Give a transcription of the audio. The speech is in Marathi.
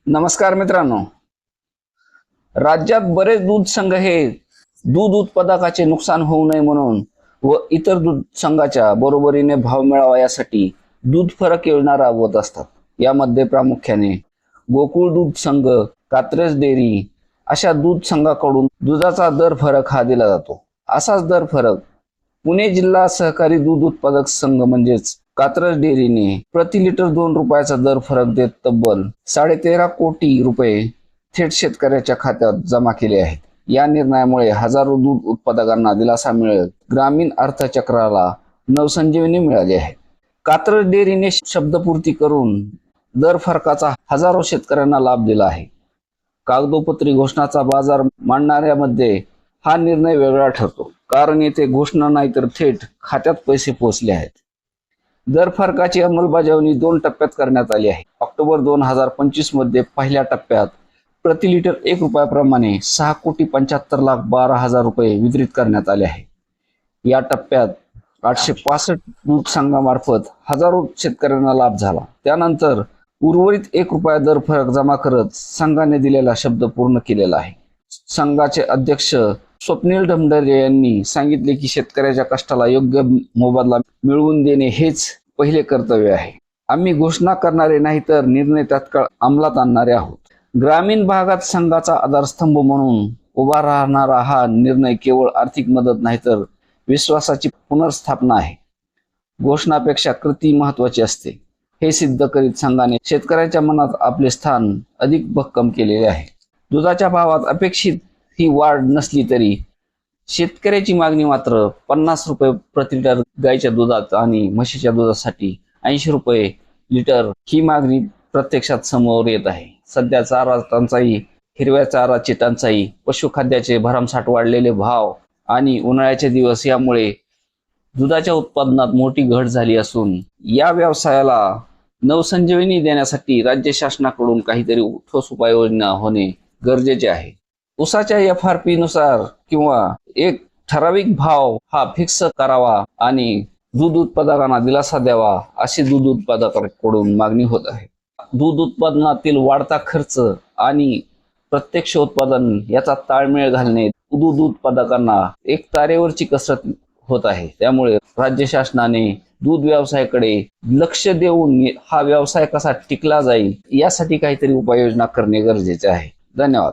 नमस्कार मित्रांनो, राज्यात बरेच दूध संघ हे दूध उत्पादकाचे नुकसान होऊ नये म्हणून व इतर दूध संघाच्या बरोबरीने भाव मिळावा यासाठी दूध फरक योजना राबवत असतात। यामध्ये प्रामुख्याने गोकुळ दूध संघ, कात्रज डेअरी अशा दूध संघाकडून दुधाचा दर फरक हा दिला जातो। असाच दर फरक पुणे जिल्हा सहकारी दूध उत्पादक संघ म्हणजेच कात्रज डेअरीने प्रति लिटर 2 रुपयाचा दर फरक देत तब्बल 13.5 कोटी रुपये थेट शेतकऱ्याच्या खात्यात जमा केले आहेत। या निर्णयामुळे हजारो दूध उत्पादकांना दिलासा मिळत ग्रामीण अर्थचक्राला नवसंजीवनी मिळाली आहे। कात्रज डेअरीने शब्दपूर्ती करून दर फरकाचा हजारो शेतकऱ्यांना लाभ दिला आहे। कागदोपत्री घोषणाचा बाजार मांडणाऱ्यामध्ये हा निर्णय वेगळा ठरतो, कारण येथे घोषणा नाही तर थेट खात्यात पैसे पोहोचले आहेत। दर फरकाची अंमलबजावणी 2 टप्प्यात करण्यात आली आहे। ऑक्टोबर 2025 मध्ये पहिल्या टप्प्यात प्रति लिटर 1 रुपयाप्रमाणे 6,75,12,000 रुपये वितरित करण्यात आले आहे। या टप्प्यात 865 दूध संघामार्फत हजारो शेतकऱ्यांना लाभ झाला। त्यानंतर उर्वरित 1 रुपया दर फरक जमा करत संघाने दिलेला शब्द पूर्ण केलेला आहे। संघाचे अध्यक्ष स्वप्नील ढमढरे यांनी सांगितले की शेतकऱ्याच्या कष्टाला योग्य मोबदला मिळवून देणे हेच पहिले कर्तव्य आहे। आम्ही घोषणा करणारे नाही तर निर्णय तात्काळ अंमलात आणणारे आहोत। ग्रामीण भागात संघाचा आधारस्तंभ म्हणून उभा राहणारा हा निर्णय केवळ आर्थिक मदत नाही तर विश्वासाची पुनर्स्थापना आहे। घोषणापेक्षा कृती महत्वाची असते हे सिद्ध करीत संघाने शेतकऱ्याच्या मनात आपले स्थान अधिक भक्कम केलेले आहे। दुधाच्या भावात अपेक्षित ही वाढ नसली तरी शेतकऱ्याची मागणी मात्र 50 रुपये प्रति लिटर गाईच्या दुधात आणि म्हशीच्या दुधासाठी 80 रुपये लिटर ही मागणी प्रत्यक्षात समोर येत आहे। सध्या चारा टंचाई, हिरव्या चाराची टंचाई, पशुखाद्याचे भरमसाठ वाढलेले भाव आणि उन्हाळ्याचे दिवस यामुळे दुधाच्या उत्पादनात मोठी घट झाली असून या व्यवसायाला नवसंजीवनी देण्यासाठी राज्य शासनाकडून काहीतरी ठोस उपाययोजना होणे गरजेचे आहे। ऊसाच्या FRP नुसार किंवा एक ठराविक भाव हा फिक्स करावा आणि दूध उत्पादकांना दिलासा द्यावा अशी दूध उत्पादकांकडून मागणी होत आहे। दूध उत्पादनातील वाढता खर्च आणि प्रत्यक्ष उत्पादन याचा ताळमेळ घालणे दूध उत्पादकांना एक तारेवरची कसरत होत आहे। त्यामुळे राज्य शासनाने दूध व्यवसायाकडे लक्ष देऊन हा व्यवसाय कसा टिकला जाईल यासाठी काहीतरी उपाययोजना करणे गरजेचे आहे। धन्यवाद।